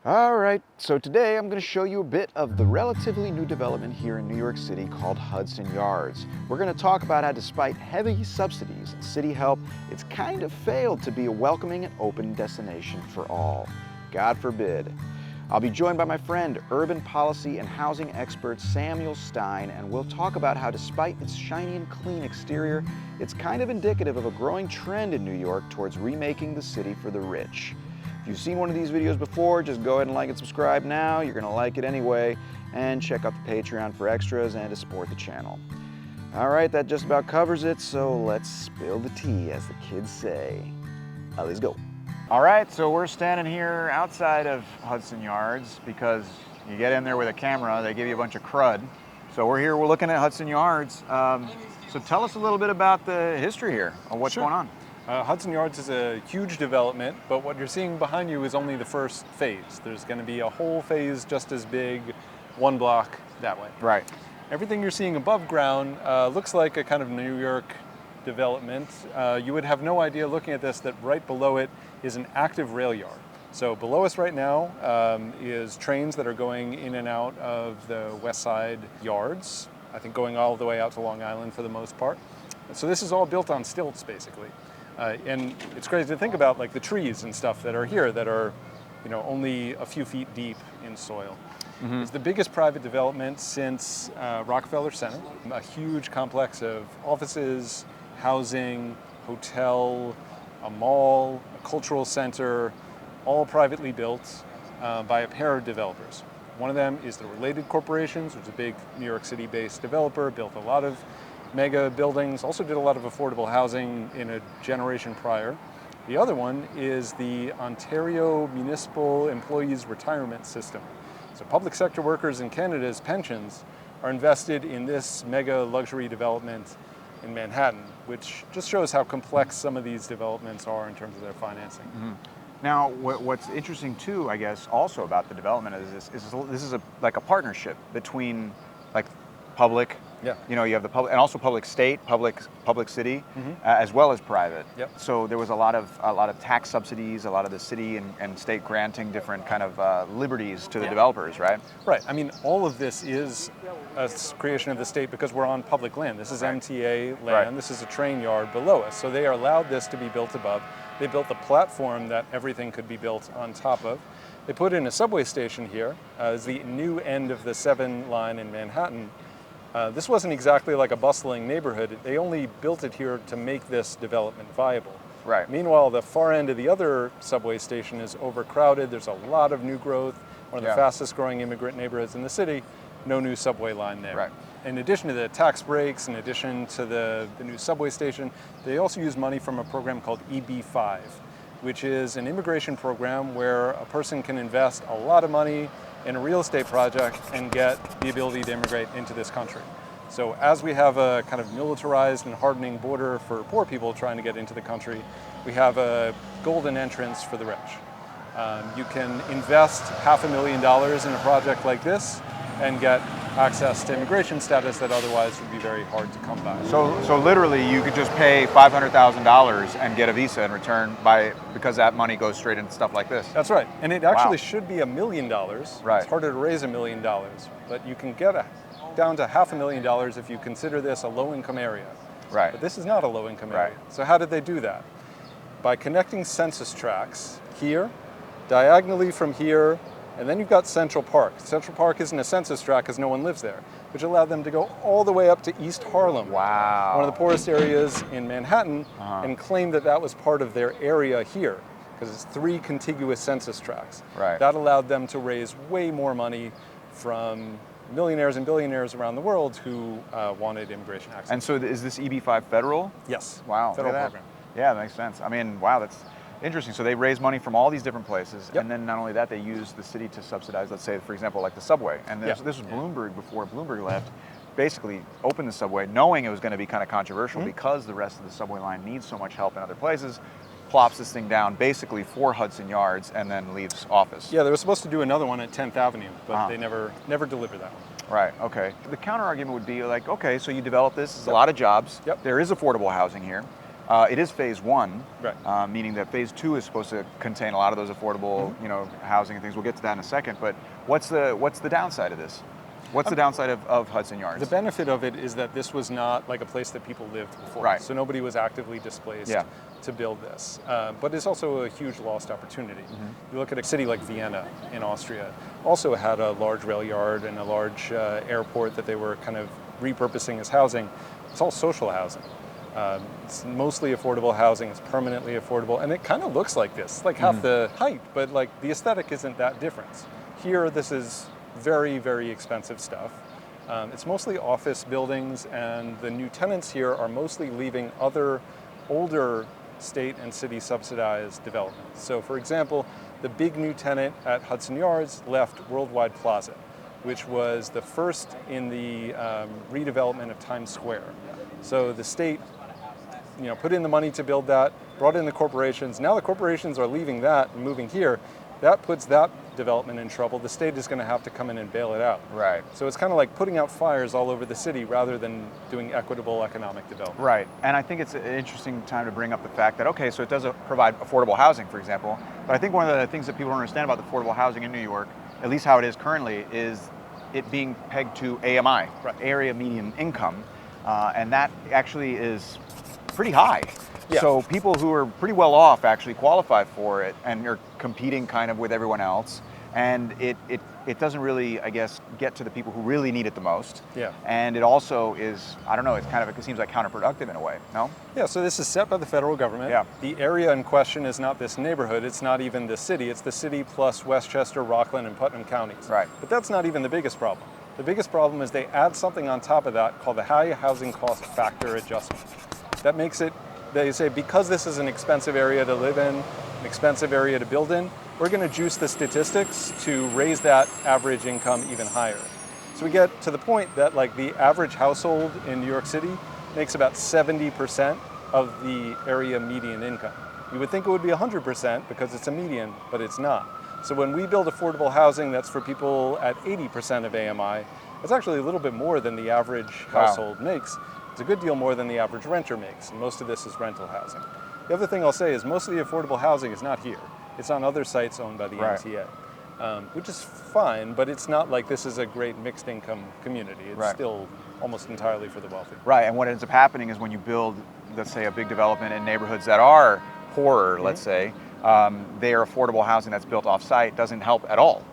All right, so today I'm going to show you a bit of the relatively new development here in New York City called Hudson Yards. We're going to talk about how despite heavy subsidies and city help, it's kind of failed to be a welcoming and open destination for all. God forbid. I'll be joined by my friend, urban policy and housing expert Samuel Stein, and we'll talk about how despite its shiny and clean exterior, it's kind of indicative of a growing trend in New York towards remaking the city for the rich. If you've seen one of these videos before, just go ahead and like and subscribe now. You're gonna like it anyway. And check out the Patreon for extras and to support the channel. All right, that just about covers it, so let's spill the tea, as the kids say. Let's go. All right, so we're standing here outside of Hudson Yards because you get in there with a camera, they give you a bunch of crud. So we're here, we're looking at Hudson Yards. So tell us a little bit about the history here, of what's going on. Hudson Yards is a huge development, but what you're seeing behind you is only the first phase. There's going to be a whole phase just as big, one block that way. Right. Everything you're seeing above ground looks like a kind of New York development. You would have no idea looking at this that right below it is an active rail yard. So below us right now is trains that are going in and out of the West Side yards, I think going all the way out to Long Island for the most part. So this is all built on stilts, basically. And it's crazy to think about, like the trees and stuff that are here that are, you know, only a few feet deep in soil. Mm-hmm. It's the biggest private development since Rockefeller Center, a huge complex of offices, housing, hotel, a mall, a cultural center, all privately built by a pair of developers. One of them is the Related Corporations, which is a big New York City-based developer, built a lot of mega buildings, also did a lot of affordable housing in a generation prior. The other one is the Ontario Municipal Employees Retirement System. So public sector workers in Canada's pensions are invested in this mega luxury development in Manhattan, which just shows how complex some of these developments are in terms of their financing. Mm-hmm. Now, what's interesting too, I guess, also about the development is this is like a partnership between like public. Yeah. You know, you have the public and also public state, public city, mm-hmm. As well as private. Yep. So there was a lot of tax subsidies, a lot of the city and state granting different kind of liberties to the developers, right? Right. I mean, all of this is a creation of the state because we're on public land. This is MTA land. Right. This is a train yard below us. So they are allowed this to be built above. They built the platform that everything could be built on top of. They put in a subway station here. It's the new end of the 7 line in Manhattan. This wasn't exactly like a bustling neighborhood. They only built it here to make this development viable. Right. Meanwhile, the far end of the other subway station is overcrowded. There's a lot of new growth. One of the fastest growing immigrant neighborhoods in the city. No new subway line there. Right. In addition to the tax breaks, in addition to the new subway station, they also use money from a program called EB5, which is an immigration program where a person can invest a lot of money in a real estate project and get the ability to immigrate into this country. So as we have a kind of militarized and hardening border for poor people trying to get into the country, we have a golden entrance for the rich. You can invest $500,000 in a project like this and get access to immigration status that otherwise would be very hard to come by. So literally you could just pay $500,000 and get a visa in return because that money goes straight into stuff like this. That's right. And it actually should be $1 million. Right. It's harder to raise $1 million, but you can get down to $500,000 if you consider this a low-income area. Right. But this is not a low-income area. So how did they do that? By connecting census tracts here, diagonally from here, and then you've got Central Park. Central Park isn't a census tract because no one lives there, which allowed them to go all the way up to East Harlem, wow, one of the poorest areas in Manhattan, and claim that that was part of their area here, because it's 3 contiguous census tracts. Right. That allowed them to raise way more money from millionaires and billionaires around the world who wanted immigration access. And so is this EB5 federal? Yes. Wow. Federal program. Yeah, that makes sense. I mean, wow, that's interesting. So they raise money from all these different places, and then not only that, they use the city to subsidize, let's say, for example, like the subway. And this was Bloomberg before Bloomberg left, basically opened the subway, knowing it was going to be kind of controversial because the rest of the subway line needs so much help in other places, plops this thing down basically for Hudson Yards and then leaves office. Yeah, they were supposed to do another one at 10th Avenue, but they never delivered that one. Right, okay. The counter argument would be like, okay, so you develop this, there's a lot of jobs, there is affordable housing here, It is phase one, Right. meaning that phase two is supposed to contain a lot of those affordable, housing and things. We'll get to that in a second. But what's the downside of this? What's the downside of Hudson Yards? The benefit of it is that this was not like a place that people lived before. Right. So nobody was actively displaced to build this. But it's also a huge lost opportunity. You look at a city like Vienna in Austria, also had a large rail yard and a large airport that they were kind of repurposing as housing. It's all social housing. It's mostly affordable housing, it's permanently affordable, and it kind of looks like this. It's like half the height, but like the aesthetic isn't that different. Here, this is very, very expensive stuff. It's mostly office buildings, and the new tenants here are mostly leaving other older state and city subsidized developments. So for example, the big new tenant at Hudson Yards left Worldwide Plaza, which was the first in the redevelopment of Times Square. So the state put in the money to build that, brought in the corporations. Now the corporations are leaving that and moving here. That puts that development in trouble. The state is going to have to come in and bail it out. Right. So it's kind of like putting out fires all over the city rather than doing equitable economic development. Right. And I think it's an interesting time to bring up the fact that, okay, so it does provide affordable housing, for example. But I think one of the things that people don't understand about the affordable housing in New York, at least how it is currently, is it being pegged to AMI, area median income. And that actually is pretty high. Yeah. So people who are pretty well off actually qualify for it and are competing kind of with everyone else. And it doesn't really, I guess, get to the people who really need it the most. Yeah. And it also is, I don't know, it seems like counterproductive in a way, no? Yeah, so this is set by the federal government. Yeah. The area in question is not this neighborhood, it's not even the city, it's the city plus Westchester, Rockland, and Putnam counties. Right. But that's not even the biggest problem. The biggest problem is they add something on top of that called the high housing cost factor adjustment. That makes it, they say, because this is an expensive area to live in, an expensive area to build in, we're going to juice the statistics to raise that average income even higher. So we get to the point that like the average household in New York City makes about 70% of the area median income. You would think it would be 100% because it's a median, but it's not. So when we build affordable housing that's for people at 80% of AMI, it's actually a little bit more than the average household makes. It's a good deal more than the average renter makes, and most of this is rental housing. The other thing I'll say is most of the affordable housing is not here. It's on other sites owned by the MTA, which is fine, but it's not like this is a great mixed income community. It's still almost entirely for the wealthy. Right, and what ends up happening is when you build, let's say, a big development in neighborhoods that are poorer, let's say, their affordable housing that's built off-site doesn't help at all.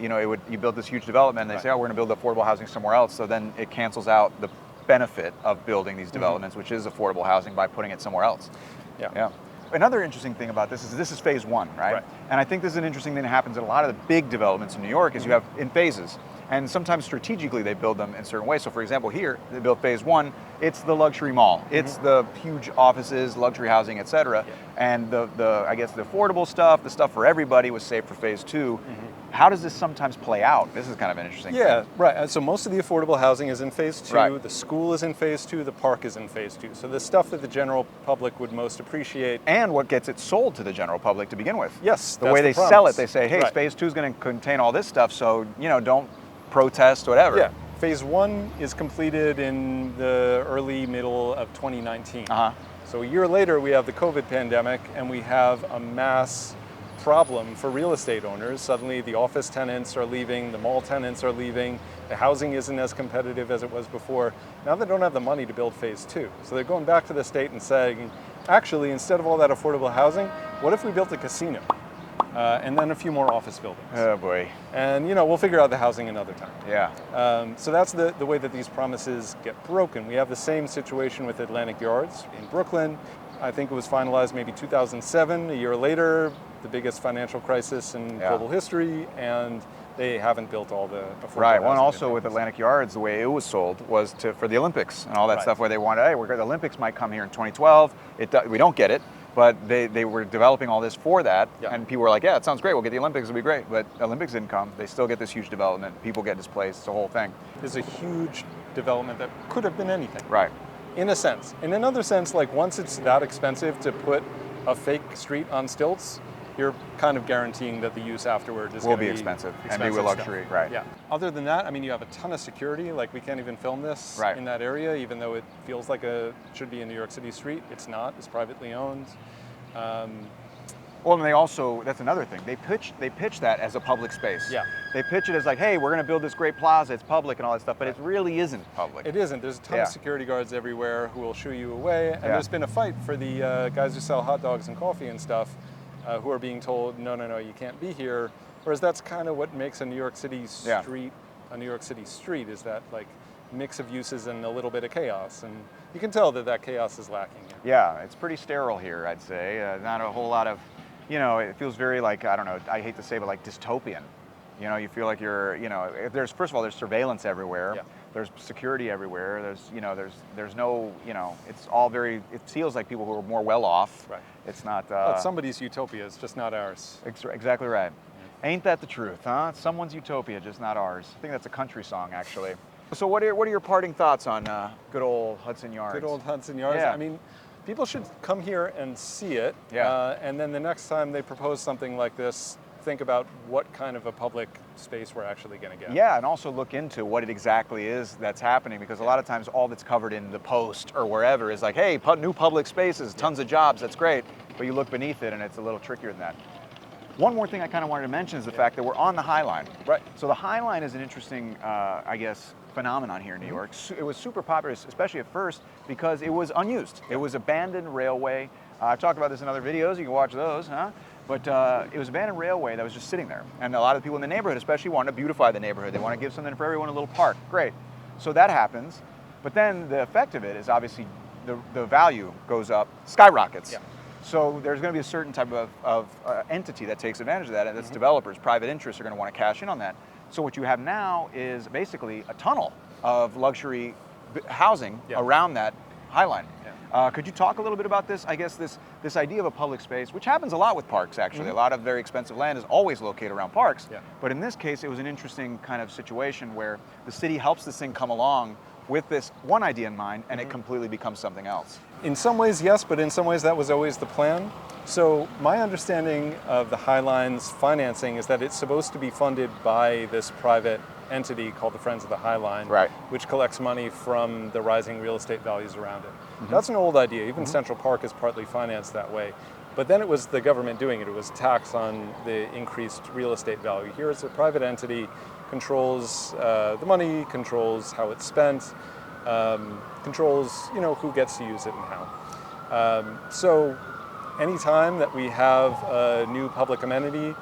You build this huge development, and they say, oh, we're going to build affordable housing somewhere else, so then it cancels out the benefit of building these developments, which is affordable housing, by putting it somewhere else. Yeah. Another interesting thing about this is phase one, right? And I think this is an interesting thing that happens in a lot of the big developments in New York is you have in phases. And sometimes strategically they build them in certain ways. So for example, here, they built phase one, it's the luxury mall. It's the huge offices, luxury housing, et cetera. And the I guess the affordable stuff, the stuff for everybody was saved for phase two. How does this sometimes play out? This is kind of an interesting thing. Right. So most of the affordable housing is in phase two. The school is in phase two. The park is in phase two. So the stuff that the general public would most appreciate. And what gets it sold to the general public to begin with. Yes. The way they sell it, they say, hey, phase two is going to contain all this stuff, so don't protest, whatever. Yeah. Phase one is completed in the early middle of 2019. So a year later, we have the COVID pandemic, and we have a mass problem for real estate owners. Suddenly the office tenants are leaving, the mall tenants are leaving, the housing isn't as competitive as it was before. Now they don't have the money to build phase two. So they're going back to the state and saying, actually, instead of all that affordable housing, what if we built a casino? And then a few more office buildings. Oh boy. And we'll figure out the housing another time. Yeah. So that's the way that these promises get broken. We have the same situation with Atlantic Yards in Brooklyn. I think it was finalized maybe 2007. A year later, the biggest financial crisis in global history, and they haven't built all the affordable housing. Well, and also with Atlantic Yards, the way it was sold was for the Olympics and all that stuff, where they wanted, hey, the Olympics might come here in 2012. We don't get it, but they were developing all this for that, and people were like, yeah, it sounds great, we'll get the Olympics, it'll be great. But Olympics didn't come. They still get this huge development. People get displaced, it's a whole thing. It's a huge development that could have been anything. Right. In a sense. In another sense, like once it's that expensive to put a fake street on stilts, you're kind of guaranteeing that the use afterward is Will going to be be expensive and be with luxury, right? Yeah. Other than that, I mean, you have a ton of security. Like, we can't even film this Right. in that area, even though it feels like should be a New York City street. It's not. It's privately owned. Well, and they also, that's another thing, they pitch that as a public space. Yeah. They pitch it as like, hey, we're going to build this great plaza, it's public and all that stuff, but it really isn't public. It isn't. There's a ton Yeah. of security guards everywhere who will shoo you away. And Yeah. there's been a fight for the guys who sell hot dogs and coffee and stuff, who are being told, no, you can't be here. Whereas that's kind of what makes a New York City street a New York City street, is that like mix of uses and a little bit of chaos. And you can tell that chaos is lacking here. Yeah, it's pretty sterile here, I'd say. Not a whole lot of, it feels very like, I don't know, I hate to say, but like dystopian. You feel like you're, first of all, there's surveillance everywhere. Yeah. There's security everywhere. There's no, it's all very, it feels like people who are more well off. Right. It's not. Well, it's somebody's utopia, it's just not ours. Exactly right. Ain't that the truth, huh? It's someone's utopia, just not ours. I think that's a country song, actually. So what are your parting thoughts on good old Hudson Yards? Good old Hudson Yards. Yeah. I mean, people should come here and see it. Yeah. And then the next time they propose something like this, think about what kind of a public space we're actually going to get. Yeah, and also look into what it exactly is that's happening, because a lot of times all that's covered in the Post or wherever is like, hey, new public spaces, tons of jobs, that's great. But you look beneath it and it's a little trickier than that. One more thing I kind of wanted to mention is the fact that we're on the Highline. Right. So the Highline is an interesting, I guess, phenomenon here in New York. It was super popular, especially at first, because it was unused. It was abandoned railway. I've talked about this in other videos. You can watch those, huh? But it was abandoned railway that was just sitting there. And a lot of people in the neighborhood especially wanted to beautify the neighborhood. They want to give something for everyone, a little park. Great. So that happens. But then the effect of it is obviously the value goes up, skyrockets. Yeah. So there's going to be a certain type of entity that takes advantage of that, and that's developers. Private interests are going to want to cash in on that. So what you have now is basically a tunnel of luxury housing around that Highline. Yeah. Could you talk a little bit about this? I guess this idea of a public space, which happens a lot with parks, actually. A lot of very expensive land is always located around parks. Yeah. But in this case, it was an interesting kind of situation where the city helps this thing come along with this one idea in mind, and it completely becomes something else. In some ways, yes, but in some ways that was always the plan. So my understanding of the Highline's financing is that it's supposed to be funded by this private entity called the Friends of the Highline, Right. which collects money from the rising real estate values around it. That's an old idea. Even Central Park is partly financed that way. But then it was the government doing it. It was tax on the increased real estate value. Here it's a private entity, controls the money, controls how it's spent, controls who gets to use it and how. So anytime that we have a new public amenity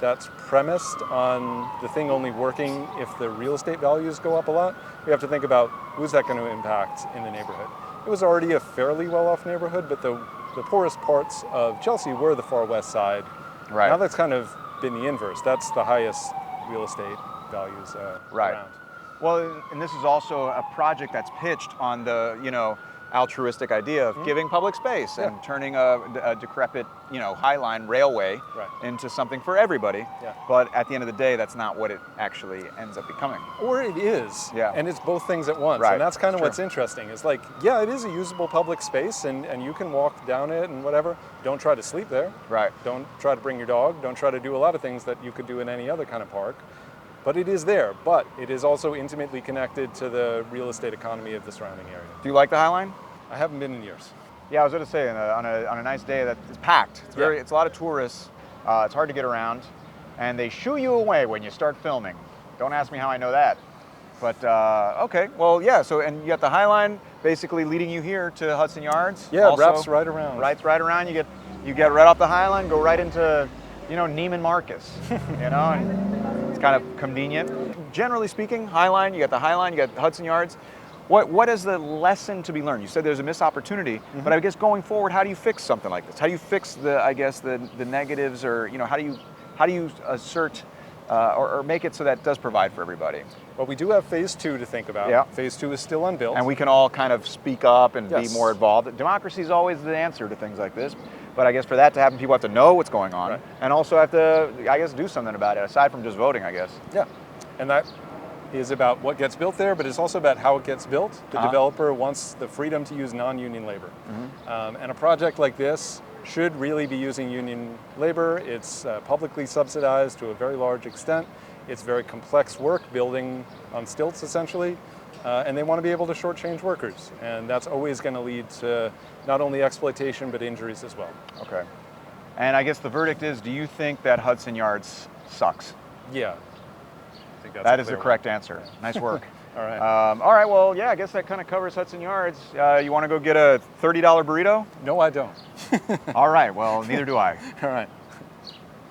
that's premised on the thing only working if the real estate values go up a lot, we have to think about who's that going to impact in the neighborhood. It was already a fairly well-off neighborhood, but the poorest parts of Chelsea were the far west side. Right. Now that's kind of been the inverse. That's the highest real estate values around. Well, and this is also a project that's pitched on the, altruistic idea of giving public space and turning a decrepit, Highline railway into something for everybody. Yeah. But at the end of the day, that's not what it actually ends up becoming. Or it is. Yeah. And it's both things at once. Right. And that's kind of Sure. what's interesting. It's like, yeah, it is a usable public space and you can walk down it and whatever. Don't try to sleep there. Right. Don't try to bring your dog. Don't try to do a lot of things that you could do in any other kind of park. But it is there. But it is also intimately connected to the real estate economy of the surrounding area. Do you like the Highline? I haven't been in years. Yeah, I was going to say, on a nice day, that it's packed. It's a lot of tourists. It's hard to get around, and they shoo you away when you start filming. Don't ask me how I know that. But okay, well, yeah. So, and you got the Highline basically leading you here to Hudson Yards. Yeah, it wraps right around. Right around. You get right off the Highline, go right into, Neiman Marcus. And it's kind of convenient. Generally speaking, Highline. You got the Highline. You got Hudson Yards. What is the lesson to be learned? You said there's a missed opportunity, but I guess going forward, how do you fix something like this? How do you fix the negatives, or how do you assert or make it so that it does provide for everybody? Well, we do have phase 2 to think about. Yeah. Phase 2 is still unbuilt. And we can all kind of speak up and be Yes. more involved. Democracy is always the answer to things like this, but I guess for that to happen, people have to know what's going on, and also have to, I guess, do something about it aside from just voting, I guess. Yeah, and that is about what gets built there, but it's also about how it gets built. The developer wants the freedom to use non-union labor. And a project like this should really be using union labor. It's publicly subsidized to a very large extent. It's very complex work, building on stilts essentially, and they want to be able to shortchange workers. And that's always going to lead to not only exploitation, but injuries as well. Okay. And I guess the verdict is, do you think that Hudson Yards sucks? Yeah. I think that's That a is the clear correct one. answer. Nice work. All right. All right, well, yeah, I guess that kind of covers Hudson Yards. You want to go get a $30 burrito? No, I don't. All right, well, neither do I. All right.